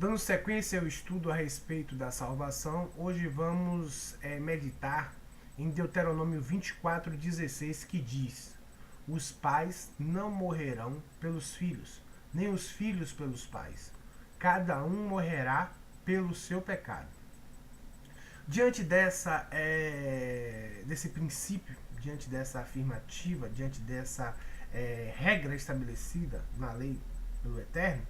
Dando sequência ao estudo a respeito da salvação, hoje vamos meditar em Deuteronômio 24:16, que diz: os pais não morrerão pelos filhos, nem os filhos pelos pais. Cada um morrerá pelo seu pecado. Diante desse princípio, diante dessa afirmativa, diante dessa regra estabelecida na lei pelo Eterno,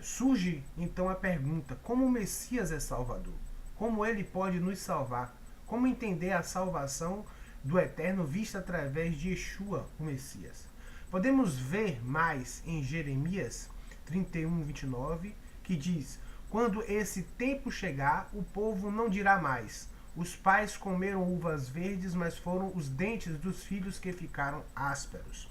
surge então a pergunta: como o Messias é Salvador? Como ele pode nos salvar? Como entender a salvação do Eterno vista através de Yeshua, o Messias? Podemos ver mais em Jeremias 31:29, que diz: quando esse tempo chegar, o povo não dirá mais: os pais comeram uvas verdes, mas foram os dentes dos filhos que ficaram ásperos.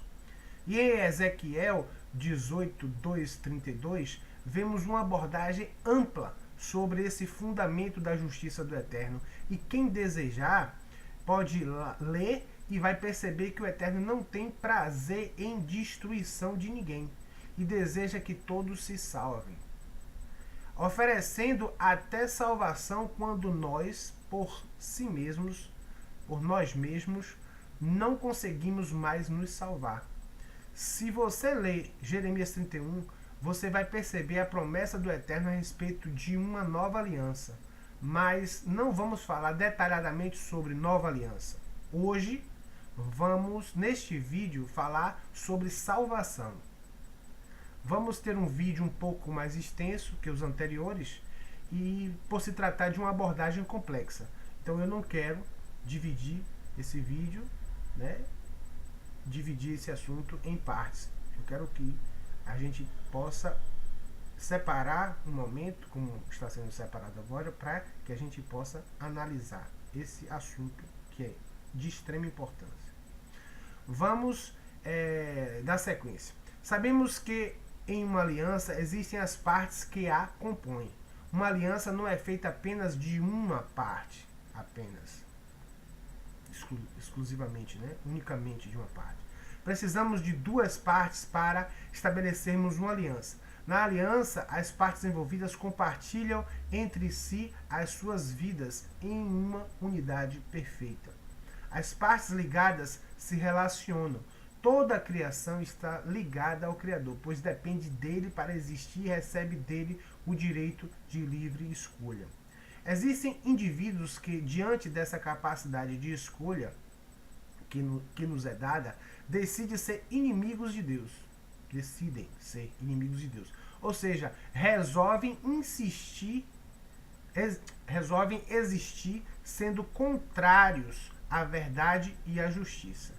E em Ezequiel 18:2-32, vemos uma abordagem ampla sobre esse fundamento da justiça do Eterno. E quem desejar pode ler e vai perceber que o Eterno não tem prazer em destruição de ninguém e deseja que todos se salvem, oferecendo até salvação quando nós, por nós mesmos, não conseguimos mais nos salvar. Se você ler Jeremias 31, você vai perceber a promessa do Eterno a respeito de uma nova aliança. Mas não vamos falar detalhadamente sobre nova aliança. Hoje, vamos, neste vídeo, falar sobre salvação. Vamos ter um vídeo um pouco mais extenso que os anteriores, e por se tratar de uma abordagem complexa. Então eu não quero dividir esse vídeo, dividir esse assunto em partes. Eu quero que a gente possa separar um momento, como está sendo separado agora, para que a gente possa analisar esse assunto que é de extrema importância. Vamos dar sequência. Sabemos que em uma aliança existem as partes que a compõem. Uma aliança não é feita apenas de uma parte, exclusivamente, unicamente de uma parte. Precisamos de duas partes para estabelecermos uma aliança. Na aliança, as partes envolvidas compartilham entre si as suas vidas em uma unidade perfeita. As partes ligadas se relacionam. Toda a criação está ligada ao Criador, pois depende dele para existir e recebe dele o direito de livre escolha. Existem indivíduos que, diante dessa capacidade de escolha que nos é dada, decidem ser inimigos de Deus. Ou seja, resolvem existir sendo contrários à verdade e à justiça.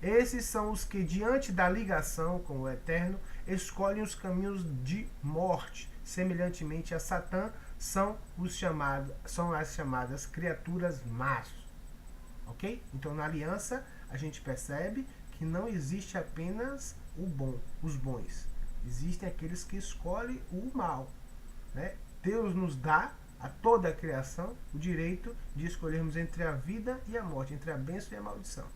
Esses são os que, diante da ligação com o Eterno, escolhem os caminhos de morte. Semelhantemente a Satã, são as chamadas criaturas más. Ok? Então, na aliança, a gente percebe que não existe apenas os bons. Existem aqueles que escolhem o mal. Deus nos dá a toda a criação o direito de escolhermos entre a vida e a morte, entre a bênção e a maldição.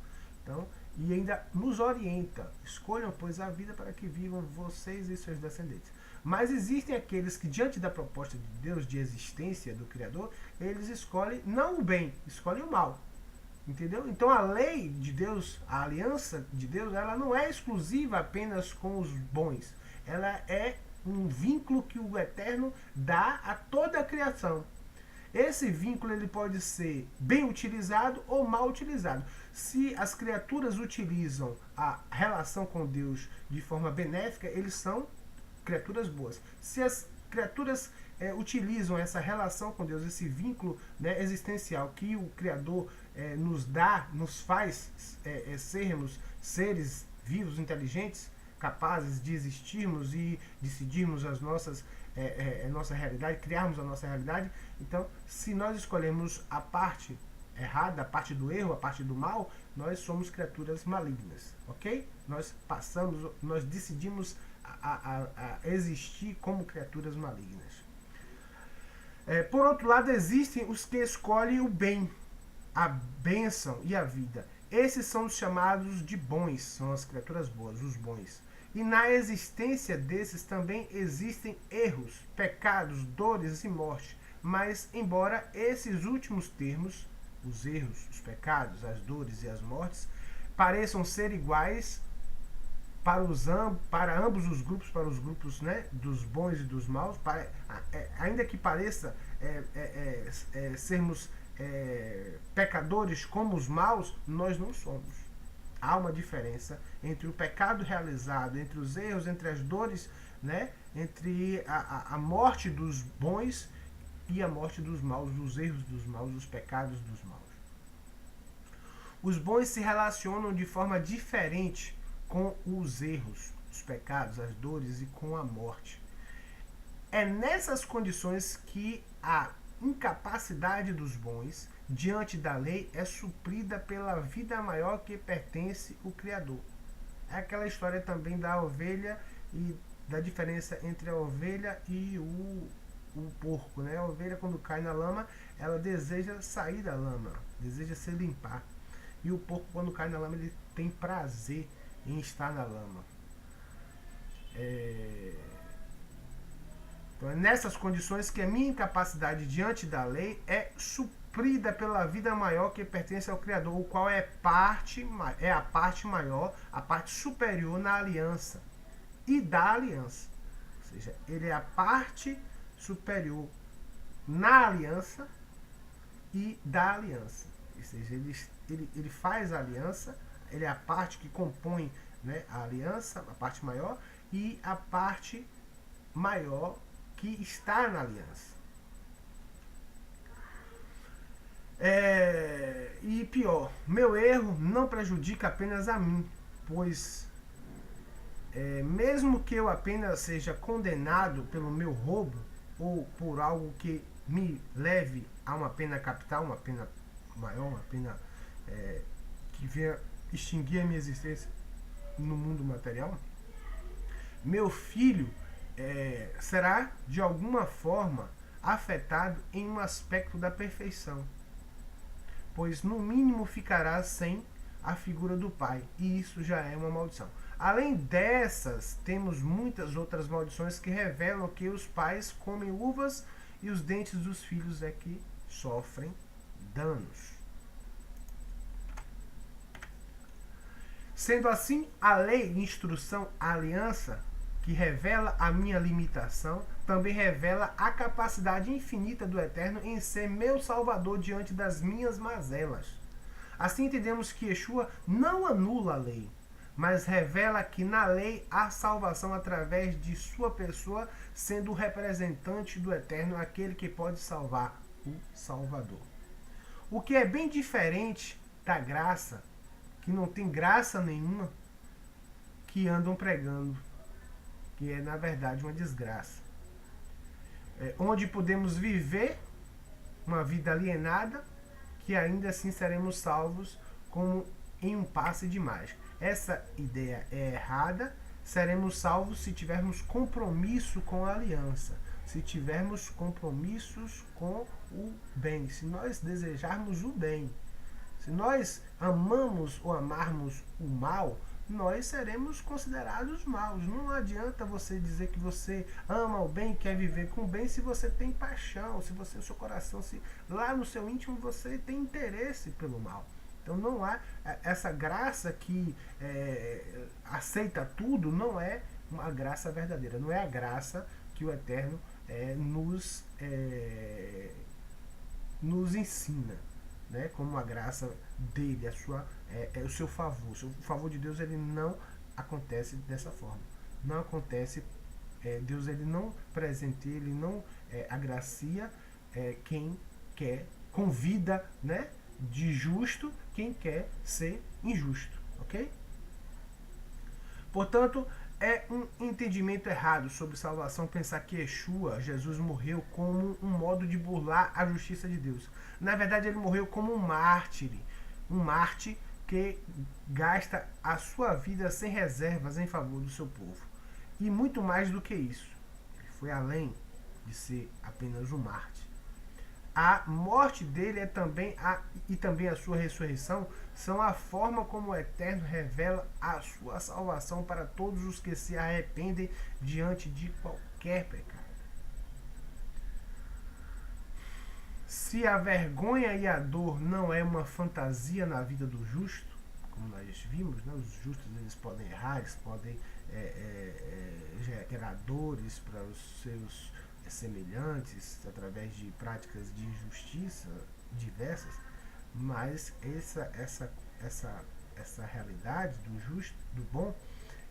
Então, e ainda nos orienta: escolham, pois, a vida para que vivam vocês e seus descendentes. Mas existem aqueles que, diante da proposta de Deus, de existência do Criador, eles escolhem não o bem, escolhem o mal. Entendeu? Então a lei de Deus, a aliança de Deus, ela não é exclusiva apenas com os bons. Ela é um vínculo que o Eterno dá a toda a criação. Esse vínculo ele pode ser bem utilizado ou mal utilizado. Se as criaturas utilizam a relação com Deus de forma benéfica, eles são criaturas boas. Se as criaturas utilizam essa relação com Deus, esse vínculo existencial que o Criador nos dá, nos faz sermos seres vivos, inteligentes, capazes de existirmos e decidirmos nossa realidade, criarmos a nossa realidade. Então, se nós escolhermos a parte errada, a parte do erro, a parte do mal, nós somos criaturas malignas, ok? Nós decidimos a existir como criaturas malignas. Por outro lado, existem os que escolhem o bem, a bênção e a vida. Esses são os chamados de bons, são as criaturas boas, os bons. E na existência desses também existem erros, pecados, dores e morte. Mas, embora esses últimos termos, os erros, os pecados, as dores e as mortes, pareçam ser iguais para ambos os grupos, para os grupos, né, dos bons e dos maus, ainda que pareça sermos pecadores como os maus, nós não somos. Há uma diferença entre o pecado realizado, entre os erros, entre as dores, né, entre a morte dos bons e a morte dos maus, os erros dos maus, os pecados dos maus. Os bons se relacionam de forma diferente com os erros, os pecados, as dores e com a morte. É nessas condições que a incapacidade dos bons diante da lei é suprida pela vida maior que pertence ao Criador. É aquela história também da ovelha e da diferença entre a ovelha e o porco, né? A ovelha, quando cai na lama, ela deseja sair da lama, deseja se limpar. E o porco, quando cai na lama, ele tem prazer em estar na lama. Então é nessas condições que a minha incapacidade diante da lei é suprida pela vida maior que pertence ao Criador, o qual é a parte maior, a parte superior na aliança e da aliança. Ou seja, ele é a parte superior na aliança e da aliança. Ou seja, ele faz a aliança, ele é a parte que compõe, né, a aliança, a parte maior, e a parte maior que está na aliança. E pior, meu erro não prejudica apenas a mim, pois mesmo que eu apenas seja condenado pelo meu roubo ou por algo que me leve a uma pena capital, uma pena maior, uma pena que venha extinguir a minha existência no mundo material, meu filho será de alguma forma afetado em um aspecto da perfeição, pois no mínimo ficará sem a figura do pai, e isso já é uma maldição. Além dessas, temos muitas outras maldições que revelam que os pais comem uvas e os dentes dos filhos é que sofrem danos. Sendo assim, a lei, instrução, a aliança, que revela a minha limitação, também revela a capacidade infinita do Eterno em ser meu Salvador diante das minhas mazelas. Assim entendemos que Yeshua não anula a lei, mas revela que na lei há salvação através de sua pessoa, sendo o representante do Eterno, aquele que pode salvar, o Salvador. O que é bem diferente da graça, que não tem graça nenhuma, que andam pregando, que é na verdade uma desgraça. Onde podemos viver uma vida alienada, que ainda assim seremos salvos como em um passe de mágica. Essa ideia é errada. Seremos salvos se tivermos compromisso com a aliança, se tivermos compromissos com o bem, se nós desejarmos o bem. Se nós amamos ou amarmos o mal, nós seremos considerados maus. Não adianta você dizer que você ama o bem e quer viver com o bem se você tem paixão, se você, o seu coração, se lá no seu íntimo você tem interesse pelo mal. Então não há essa graça que aceita tudo, não é uma graça verdadeira, não é a graça que o Eterno nos ensina, né? Como a graça dele, o seu favor. O favor de Deus, ele não acontece dessa forma. Não acontece, Deus ele não presenteia, ele não agracia quem quer, convida, né, de justo quem quer ser injusto, ok? Portanto, é um entendimento errado sobre salvação pensar que Yeshua, Jesus, morreu como um modo de burlar a justiça de Deus. Na verdade, ele morreu como um mártir que gasta a sua vida sem reservas em favor do seu povo. E muito mais do que isso, ele foi além de ser apenas um mártir. A morte dele e também a sua ressurreição são a forma como o Eterno revela a sua salvação para todos os que se arrependem diante de qualquer pecado. Se a vergonha e a dor não é uma fantasia na vida do justo, como nós vimos, né? Os justos eles podem errar, eles podem gerar dores para os seus semelhantes através de práticas de injustiça diversas, mas essa realidade do justo, do bom,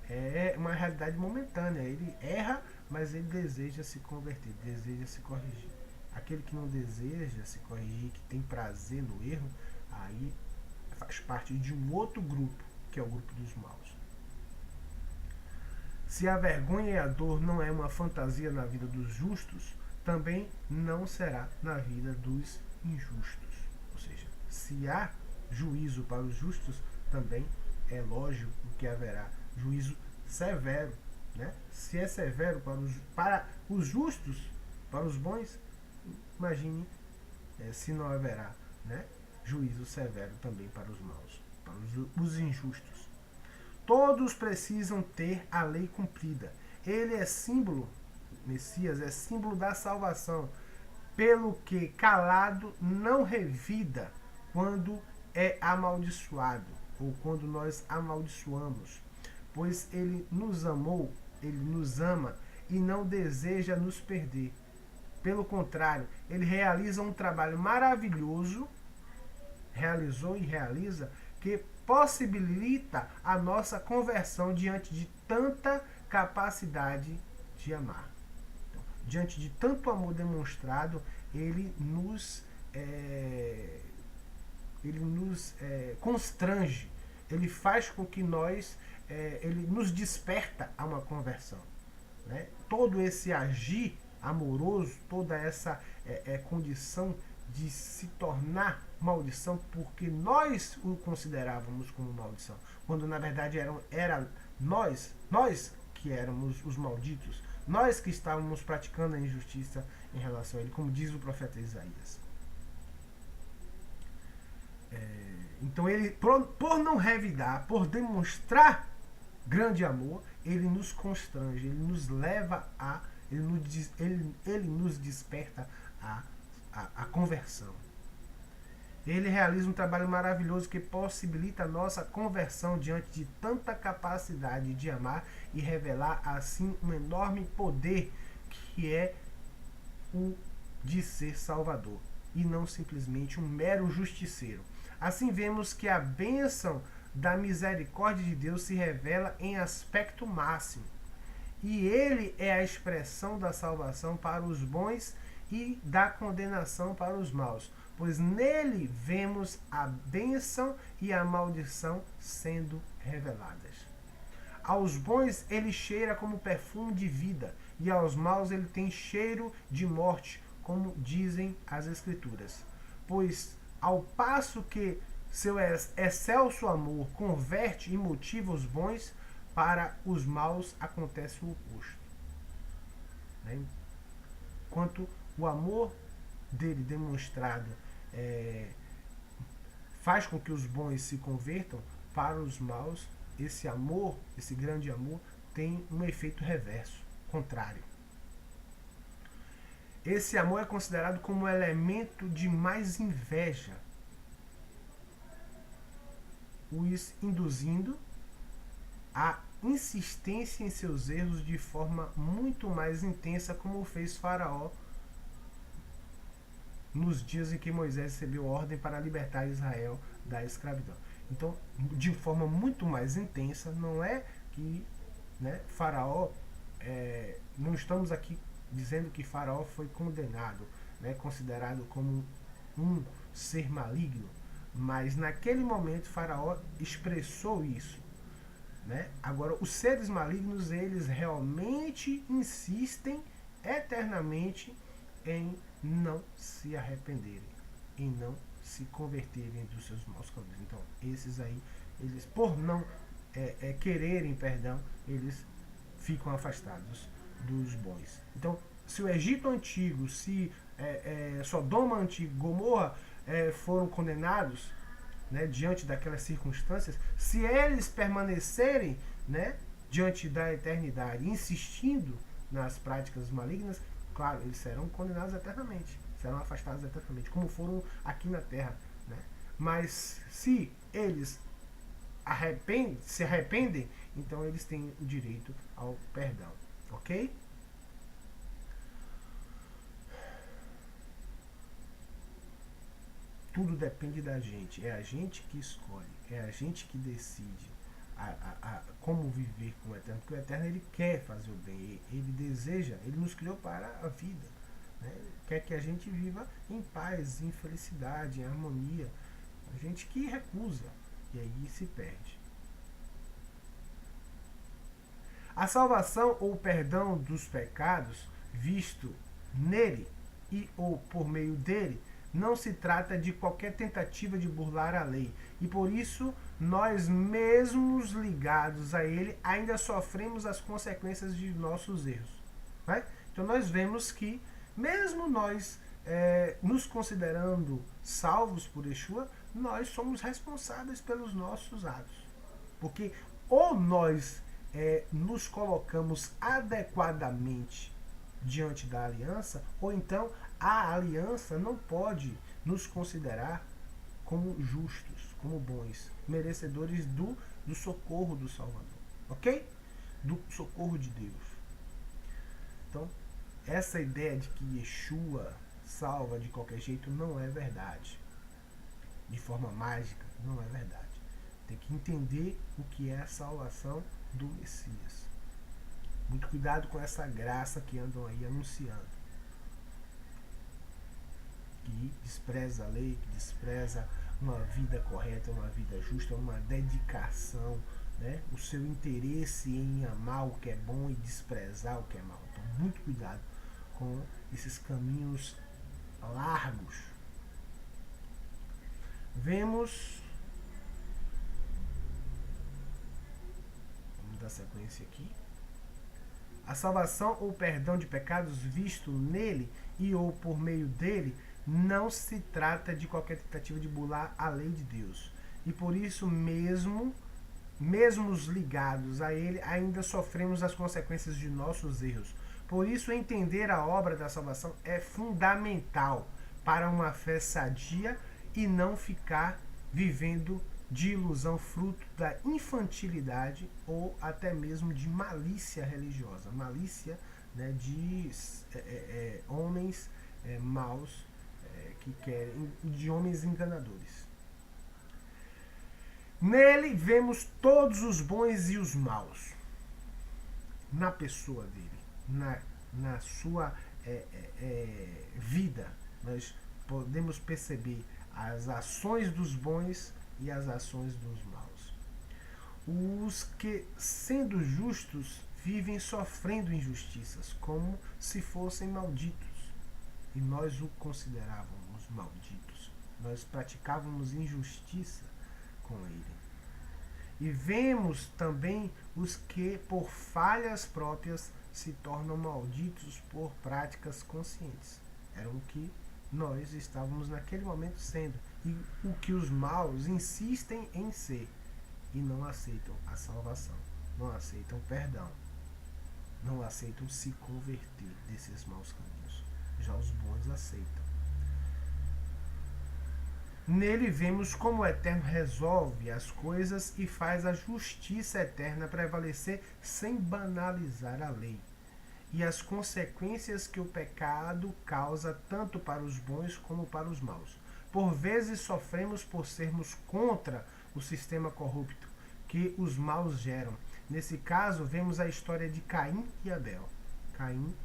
é uma realidade momentânea. Ele erra, mas ele deseja se converter, deseja se corrigir. Aquele que não deseja se corrigir, que tem prazer no erro, aí faz parte de um outro grupo, que é o grupo dos maus. Se a vergonha e a dor não é uma fantasia na vida dos justos, também não será na vida dos injustos. Ou seja, se há juízo para os justos, também é lógico que haverá juízo severo. Né? Se é severo para os justos, para os bons, imagine se não haverá, né, juízo severo também para os maus, para os injustos. Todos precisam ter a lei cumprida. Ele é símbolo, Messias é símbolo da salvação, pelo que calado não revida quando é amaldiçoado, ou quando nós amaldiçoamos, pois ele nos amou, ele nos ama e não deseja nos perder. Pelo contrário, ele realiza um trabalho maravilhoso, realizou e realiza, que possibilita a nossa conversão diante de tanta capacidade de amar. Então, diante de tanto amor demonstrado, ele nos constrange, ele faz com que ele nos desperta a uma conversão. Né? Todo esse agir amoroso, toda essa condição de se tornar maldição, porque nós o considerávamos como maldição, quando na verdade era nós que éramos os malditos, nós que estávamos praticando a injustiça em relação a ele, como diz o profeta Isaías. Então ele, por não revidar, por demonstrar grande amor, ele nos constrange, ele nos leva a ele nos desperta a conversão. Ele realiza um trabalho maravilhoso que possibilita a nossa conversão diante de tanta capacidade de amar e revelar assim um enorme poder que é o de ser salvador e não simplesmente um mero justiceiro. Assim vemos que a bênção da misericórdia de Deus se revela em aspecto máximo. E ele é a expressão da salvação para os bons e da condenação para os maus, pois nele vemos a bênção e a maldição sendo reveladas. Aos bons ele cheira como perfume de vida, e aos maus ele tem cheiro de morte, como dizem as Escrituras. Pois ao passo que seu excelso amor converte e motiva os bons, para os maus acontece o oposto. Enquanto o amor dele demonstrado faz com que os bons se convertam, para os maus esse amor, esse grande amor, tem um efeito reverso, contrário. Esse amor é considerado como um elemento de mais inveja, os induzindo a insistência em seus erros de forma muito mais intensa, como fez Faraó nos dias em que Moisés recebeu ordem para libertar Israel da escravidão. Então, de forma muito mais intensa, não é que Faraó, não estamos aqui dizendo que Faraó foi condenado, considerado como um ser maligno, mas naquele momento Faraó expressou isso. Agora, os seres malignos, eles realmente insistem eternamente em não se arrependerem, em não se converterem dos seus maus caminhos. Então, esses aí, eles, por não quererem perdão, eles ficam afastados dos bons. Então, se o Egito antigo, se Sodoma antigo, Gomorra foram condenados, né, diante daquelas circunstâncias, se eles permanecerem, né, diante da eternidade, insistindo nas práticas malignas, claro, eles serão condenados eternamente, serão afastados eternamente, como foram aqui na Terra, né? Mas se eles se arrependem, então eles têm o direito ao perdão, ok? Tudo depende da gente, é a gente que escolhe, é a gente que decide como viver com o Eterno, porque o Eterno ele quer fazer o bem, ele deseja, ele nos criou para a vida, né? Quer que a gente viva em paz, em felicidade, em harmonia. A gente que recusa e aí se perde. A salvação ou perdão dos pecados visto nele e ou por meio dele não se trata de qualquer tentativa de burlar a lei. E por isso, nós mesmos ligados a ele ainda sofremos as consequências de nossos erros. Né? Então nós vemos que, mesmo nós nos considerando salvos por Yeshua, nós somos responsáveis pelos nossos atos. Porque ou nós nos colocamos adequadamente diante da aliança, ou então a aliança não pode nos considerar como justos, como bons, merecedores do socorro do Salvador, ok? Do socorro de Deus. Então, essa ideia de que Yeshua salva de qualquer jeito não é verdade. De forma mágica, não é verdade. Tem que entender o que é a salvação do Messias. Muito cuidado com essa graça que andam aí anunciando. Que despreza a lei, que despreza uma vida correta, uma vida justa, uma dedicação, né? O seu interesse em amar o que é bom e desprezar o que é mal. Então, muito cuidado com esses caminhos largos. Vamos dar sequência aqui. A salvação ou perdão de pecados visto nele e ou por meio dele não se trata de qualquer tentativa de burlar a lei de Deus. E por isso mesmo ligados a ele, ainda sofremos as consequências de nossos erros. Por isso, entender a obra da salvação é fundamental para uma fé sadia e não ficar vivendo de ilusão fruto da infantilidade ou até mesmo de malícia religiosa. Malícia, né, de homens maus que querem, de homens enganadores. Nele vemos todos os bons e os maus. Na pessoa dele, na sua vida, nós podemos perceber as ações dos bons e as ações dos maus. Os que, sendo justos, vivem sofrendo injustiças, como se fossem malditos. E nós o considerávamos malditos. Nós praticávamos injustiça com ele. E vemos também os que, por falhas próprias, se tornam malditos por práticas conscientes. Era o que nós estávamos naquele momento sendo. E o que os maus insistem em ser. E não aceitam a salvação. Não aceitam perdão. Não aceitam se converter desses maus caminhos. Já os bons aceitam. Nele vemos como o Eterno resolve as coisas e faz a justiça eterna prevalecer sem banalizar a lei. E as consequências que o pecado causa tanto para os bons como para os maus. Por vezes sofremos por sermos contra o sistema corrupto que os maus geram. Nesse caso, vemos a história de Caim e Abel. Caim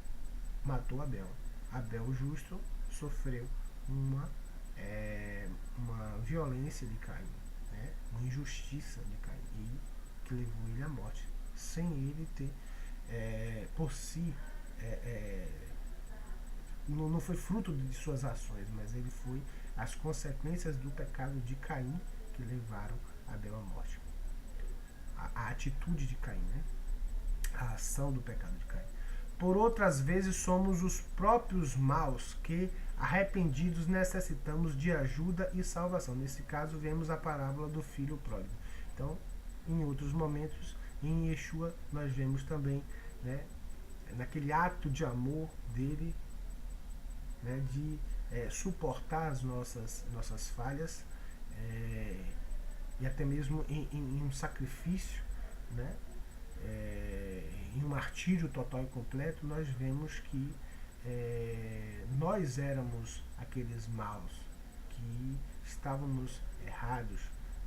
matou Abel. Abel, o justo, sofreu uma violência de Caim, né? Uma injustiça de Caim, e que levou ele à morte, sem ele ter por si não foi fruto de suas ações, mas ele foi as consequências do pecado de Caim que levaram Abel à morte. A atitude de Caim, né? A ação do pecado de Caim. Por outras vezes somos os próprios maus que, arrependidos, necessitamos de ajuda e salvação. Nesse caso, vemos a parábola do filho pródigo. Então, em outros momentos, em Yeshua, nós vemos também, né, naquele ato de amor dele, né, de suportar as nossas falhas, e até mesmo em um sacrifício, né, em um martírio total e completo, nós vemos que nós éramos aqueles maus que estávamos errados,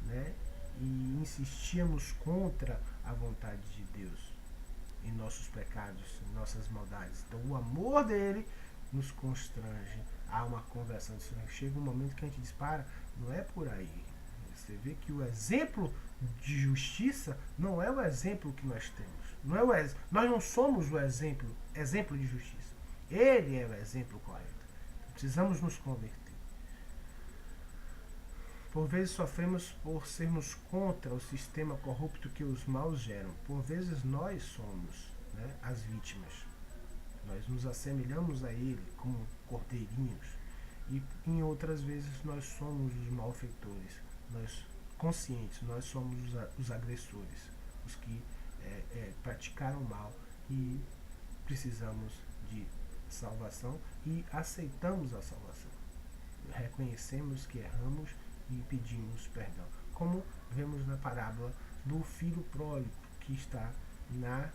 né, e insistíamos contra a vontade de Deus em nossos pecados, em nossas maldades. Então o amor dele nos constrange a uma conversão. Chega um momento que a gente diz, não é por aí. Você vê que o exemplo de justiça não é o exemplo que nós temos. Nós não somos o exemplo de justiça. Ele é o exemplo correto. Precisamos nos converter. Por vezes sofremos por sermos contra o sistema corrupto que os maus geram. Por vezes nós somos, né, as vítimas. Nós nos assemelhamos a ele como cordeirinhos. E em outras vezes nós somos os malfeitores. Nós conscientes, nós somos os agressores. Os que praticaram mal e precisamos de salvação e aceitamos a salvação. Reconhecemos que erramos e pedimos perdão. Como vemos na parábola do filho pródigo, que está na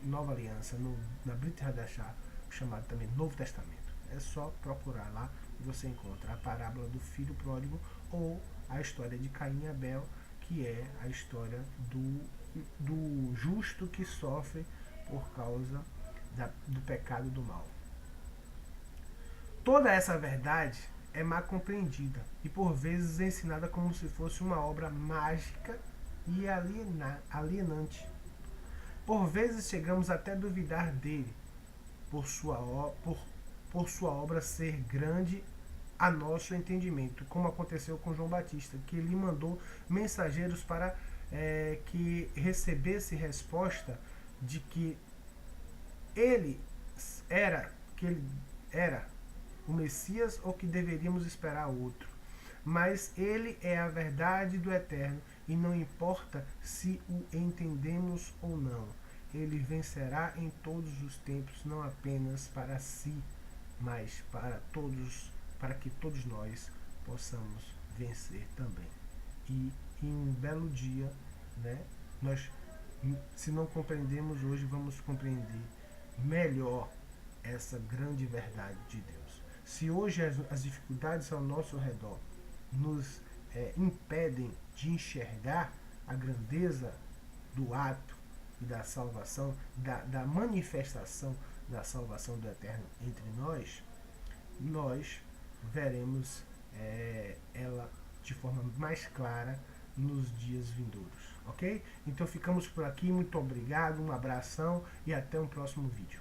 Nova Aliança, na Brit Hadashah, chamado também Novo Testamento. É só procurar lá e você encontra a parábola do filho pródigo ou a história de Caim e Abel, que é a história do justo que sofre por causa do pecado do mal. Toda essa verdade é mal compreendida e por vezes é ensinada como se fosse uma obra mágica e alienante. Por vezes chegamos até a duvidar dele, por sua obra ser grande a nosso entendimento, como aconteceu com João Batista, que ele mandou mensageiros para que recebesse resposta de que ele era o Messias ou que deveríamos esperar outro. Mas ele é a verdade do Eterno e não importa se o entendemos ou não. Ele vencerá em todos os tempos, não apenas para si, mas para que todos nós possamos vencer também. E em um belo dia, né, nós, se não compreendemos hoje, vamos compreender melhor essa grande verdade de Deus. Se hoje as dificuldades ao nosso redor nos impedem de enxergar a grandeza do ato e da salvação, da manifestação da salvação do Eterno entre nós veremos ela de forma mais clara nos dias vindouros, ok? Então ficamos por aqui, muito obrigado, um abração e até um próximo vídeo.